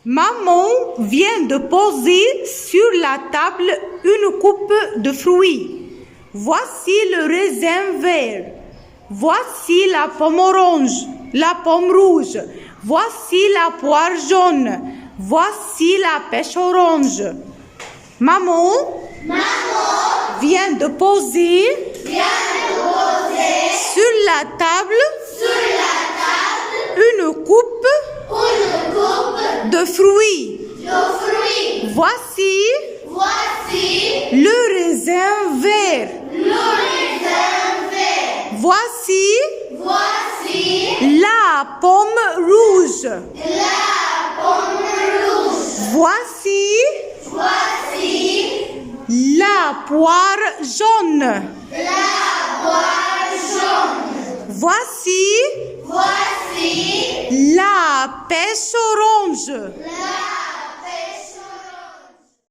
Maman vient de poser sur la table une coupe de fruits. Voici le raisin vert. Voici la pomme orange, la pomme rouge. Voici la poire jaune. Voici la pêche orange. Maman vient de poser sur la table une coupe de fruits. Voici le raisin vert. Voici la pomme rouge. Voici la poire jaune. Voici la pêche orange.